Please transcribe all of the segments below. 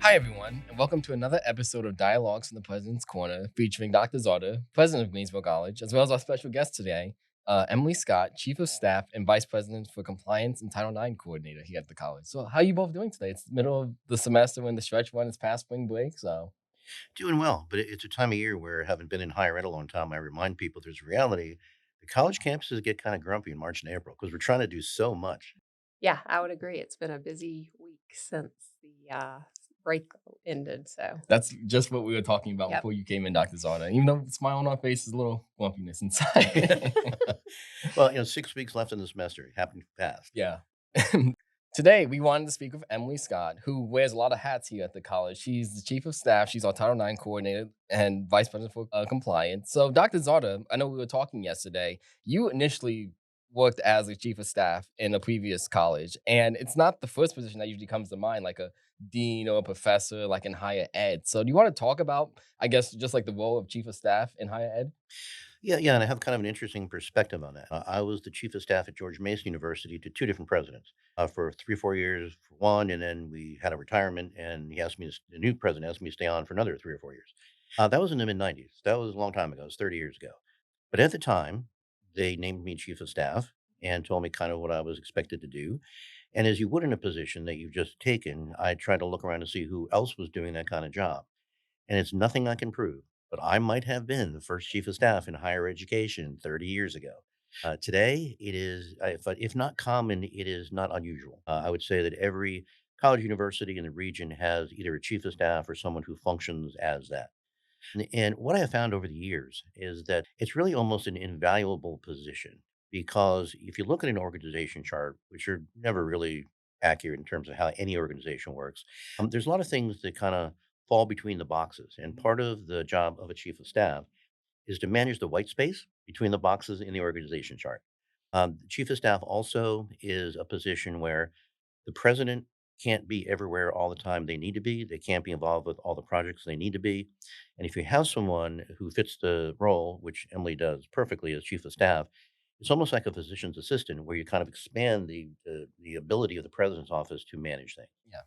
Hi, everyone, and welcome to another episode of Dialogues from the President's Corner featuring Dr. Czarda, President of Greensboro College, as well as our special guest today, Emily Scott, Chief of Staff and Vice President for Compliance and Title IX Coordinator here at the college. So, how are you both doing today? It's the middle of the semester when the stretch one is past spring break, so Doing well, but it's a time of year where, having been in higher ed a long time, I remind people there's a reality. The college campuses get kind of grumpy in March and April because we're trying to do so much. Yeah, I would agree. It's been a busy week since the break ended. So, that's just what we were talking about yep. before you came in, Dr. Czarda. Even though the smile on our face is a little grumpiness inside. Well, 6 weeks left in the semester. It happened fast. Yeah. Today, we wanted to speak with Emily Scott, who wears a lot of hats here at the college. She's the chief of staff, she's our Title IX coordinator, and vice president for compliance. So, Dr. Czarda, I know we were talking yesterday. You initially worked as a chief of staff in a previous college, and it's not the first position that usually comes to mind, like a dean or a professor, like in higher ed. So, do you want to talk about, I guess, just like the role of chief of staff in higher ed? Yeah, and I have kind of an interesting perspective on that. I was the chief of staff at George Mason University to two different presidents for 3 or 4 years for one, and then we had a retirement, and the new president asked me to stay on for another 3 or 4 years. That was in the mid 90s. That was a long time ago. It was 30 years ago. But at the time, they named me chief of staff and told me kind of what I was expected to do. And as you would in a position that you've just taken, I tried to look around to see who else was doing that kind of job. And it's nothing I can prove, but I might have been the first chief of staff in higher education 30 years ago. Today, it is, if not common, it is not unusual. I would say that every college university in the region has either a chief of staff or someone who functions as that. And what I have found over the years is that it's really almost an invaluable position because if you look at an organization chart, which are never really accurate in terms of how any organization works, there's a lot of things that kind of fall between the boxes. And part of the job of a chief of staff is to manage the white space between the boxes in the organization chart. The chief of staff also is a position where the president can't be everywhere all the time they need to be. They can't be involved with all the projects they need to be. And if you have someone who fits the role, which Emily does perfectly as chief of staff, it's almost like a physician's assistant where you kind of expand the ability of the president's office to manage things. Yeah.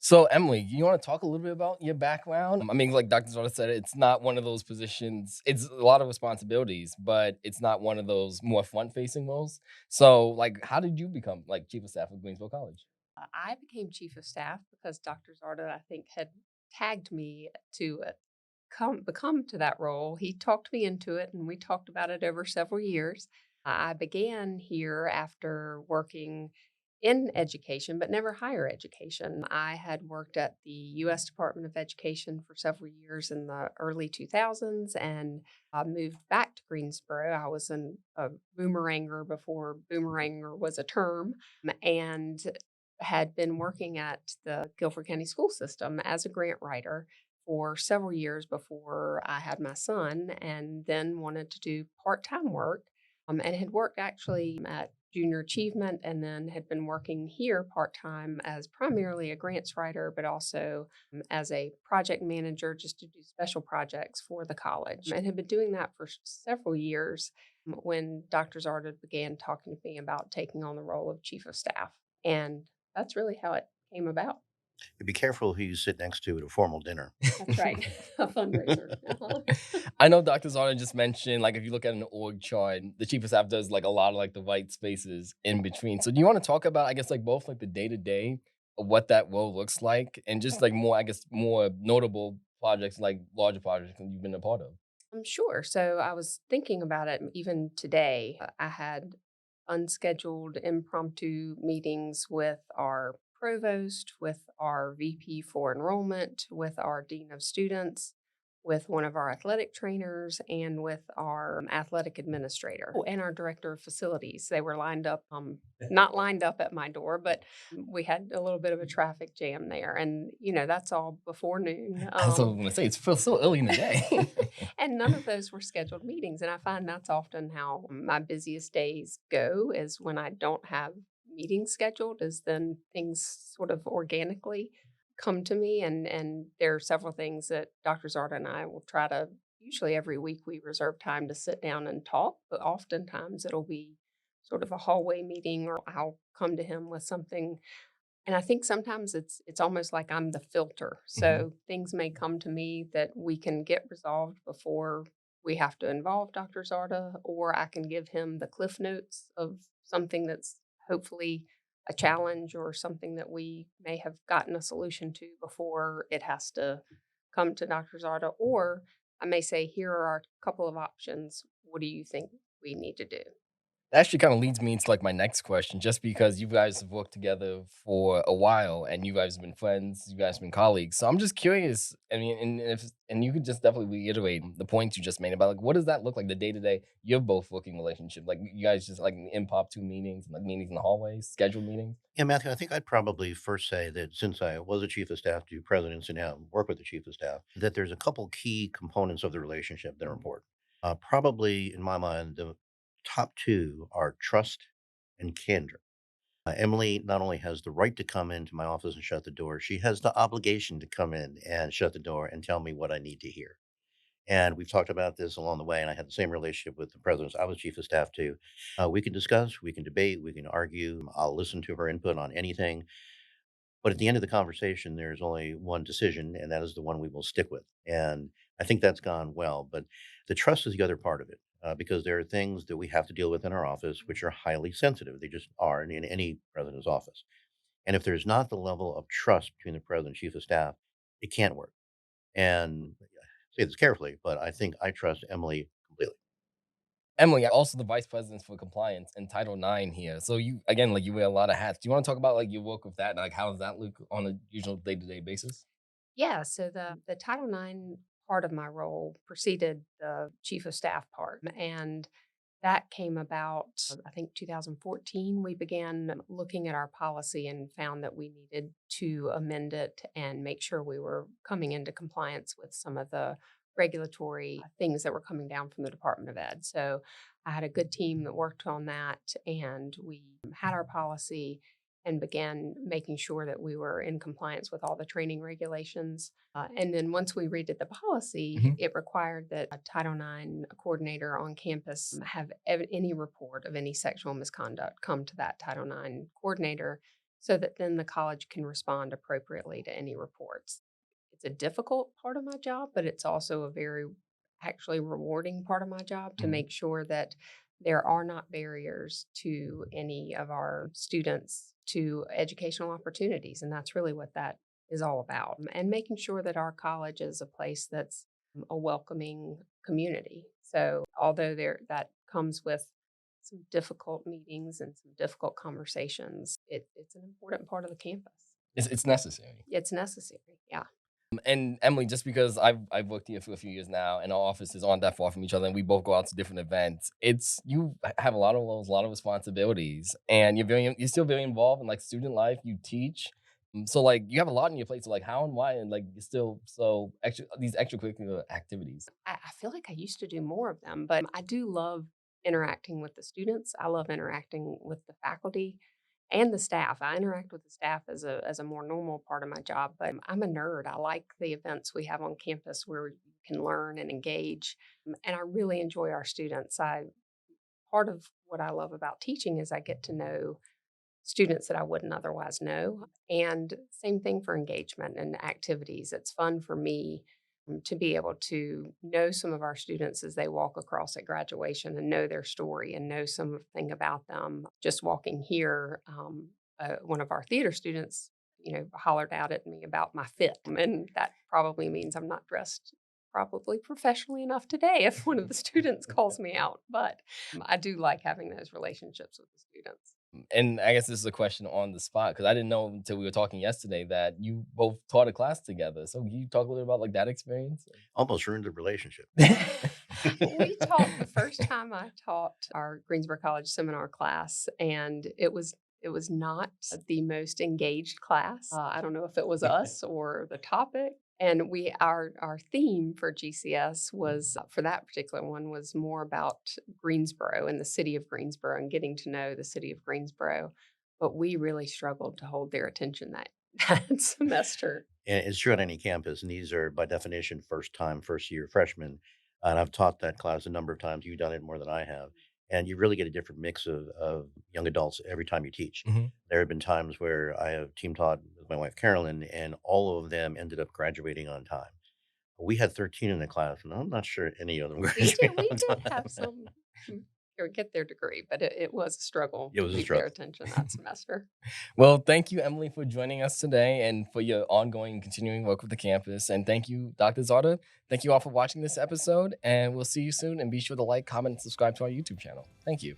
So, Emily, you want to talk a little bit about your background? I mean, like Dr. Zora said, it's not one of those positions. It's a lot of responsibilities, but it's not one of those more front-facing roles. So, like, how did you become like chief of staff of Greensboro College? I became chief of staff because Dr. Czarda, I think, had tagged me to come become to that role. He talked me into it, and we talked about it over several years. I began here after working in education, but never higher education. I had worked at the U.S. Department of Education for several years in the early 2000s and I moved back to Greensboro. I was a boomeranger before boomeranger was a term and had been working at the Guilford County School System as a grant writer for several years before I had my son, and then wanted to do part time work and had worked actually at junior achievement and then had been working here part time as primarily a grants writer, but also as a project manager just to do special projects for the college and had been doing that for several years when Dr. Zarda began talking to me about taking on the role of chief of staff. And that's really how it came about. And be careful who you sit next to at a formal dinner. That's right. A fundraiser. Uh-huh. I know Dr. Zara just mentioned, like, if you look at an org chart, the chief of staff does like a lot of like the white spaces in between. So, do you want to talk about, I guess, like both like the day to day of what that role looks like, and just like more, I guess, more notable projects, like larger projects that you've been a part of? Sure. So I was thinking about it even today. I had unscheduled impromptu meetings with our provost, with our VP for enrollment, with our dean of students, with one of our athletic trainers, and with our athletic administrator and our director of facilities. They were lined up, not lined up at my door, but we had a little bit of a traffic jam there. And, that's all before noon. That's what I was gonna say. It's feels so early in the day. And none of those were scheduled meetings. And I find that's often how my busiest days go is when I don't have meetings scheduled, is then things sort of organically come to me. And there are several things that Dr. Zarda and I will try to, usually every week we reserve time to sit down and talk, but oftentimes it'll be sort of a hallway meeting or I'll come to him with something And I think sometimes it's almost like I'm the filter. Mhm. So things may come to me that we can get resolved before we have to involve Dr. Zarda, or I can give him the cliff notes of something that's hopefully a challenge or something that we may have gotten a solution to before it has to come to Dr. Zarda. Or I may say, here are our couple of options. What do you think we need to do? That actually kinda leads me into, like, my next question, just because you guys have worked together for a while and you guys have been friends, you guys have been colleagues. So I'm just curious, I mean, and you could just definitely reiterate the points you just made about, like, what does that look like the day-to-day, your both working relationship? Like, you guys just, like, impromptu meetings, like, meetings in the hallways, scheduled meetings? Yeah, Matthew, I think I'd probably first say that since I was a chief of staff to presidents and now work with the chief of staff, that there's a couple key components of the relationship that are important. Probably, in my mind, the top two are trust and candor. Emily not only has the right to come into my office and shut the door, she has the obligation to come in and shut the door and tell me what I need to hear. And we've talked about this along the way, and I had the same relationship with the presidents. I was chief of staff too. We can discuss, we can debate, we can argue. I'll listen to her input on anything. But at the end of the conversation, there's only one decision, and that is the one we will stick with. And I think that's gone well. But the trust is the other part of it, because there are things that we have to deal with in our office which are highly sensitive. They just are in any president's office. And if there's not the level of trust between the president and chief of staff, it can't work. And I say this carefully, but I think I trust Emily completely. Emily, also the vice president for compliance in Title IX here. So you again, like, you wear a lot of hats. Do you wanna talk about, like, your work with that and, like, how does that look on a usual day-to-day basis? Yeah, so the Title IX part of my role preceded the chief of staff part, and that came about, I think 2014. We began looking at our policy and found that we needed to amend it and make sure we were coming into compliance with some of the regulatory things that were coming down from the Department of Ed. So I had a good team that worked on that, and we had our policy and began making sure that we were in compliance with all the training regulations. And then once we redid the policy, Mhm. it required that a Title IX coordinator on campus have any report of any sexual misconduct come to that Title IX coordinator so that then the college can respond appropriately to any reports. It's a difficult part of my job, but it's also a very actually rewarding part of my job to Mhm. make sure that there are not barriers to any of our students to educational opportunities. And that's really what that is all about. And making sure that our college is a place that's a welcoming community. So although there that comes with some difficult meetings and some difficult conversations, it's an important part of the campus. It's necessary. It's necessary. Yeah. And Emily, just because I've worked here for a few years now, and our offices aren't that far from each other, and we both go out to different events. It's you have a lot of roles, a lot of responsibilities, and you're still very involved in, like, student life. You teach, so, like, you have a lot on your plate. So, like, how and why, and, like, you're still so extra these extracurricular activities. I feel like I used to do more of them, but I do love interacting with the students. I love interacting with the faculty and the staff. I interact with the staff as a more normal part of my job, but I'm a nerd. I like the events we have on campus where you can learn and engage, and I really enjoy our students. I Part of what I love about teaching is I get to know students that I wouldn't otherwise know. And same thing for engagement and activities. It's fun for me to be able to know some of our students as they walk across at graduation and know their story and know something about them. Just walking here, one of our theater students, hollered out at me about my fit. And that probably means I'm not dressed probably professionally enough today if one of the students calls me out. But I do like having those relationships with the students. And I guess this is a question on the spot because I didn't know until we were talking yesterday that you both taught a class together. So can you talk a little about, like, that experience? Almost ruined the relationship. We taught the first time I taught our Greensboro College seminar class, and it was not the most engaged class. I don't know if it was us or the topic. And our theme for GCS was for that particular one was more about Greensboro and the city of Greensboro and getting to know the city of Greensboro. But we really struggled to hold their attention that that semester. And it's true on any campus, and these are by definition first time, first year freshmen. And I've taught that class a number of times. You've done it more than I have. and you really get a different mix of young adults every time you teach. Mhm. There have been times where I have team taught with my wife Carolyn, and all of them ended up graduating on time. We had 13 in the class, and I'm not sure any of them graduated We on did time. have some or get their degree, but it was a struggle It to was a keep their struggle. attention that semester. Well, thank you, Emily, for joining us today and for your ongoing and continuing work with the campus. And thank you, Dr. Czarda. Thank you all for watching this episode, and we'll see you soon. And be sure to like, comment, and subscribe to our YouTube channel. Thank you.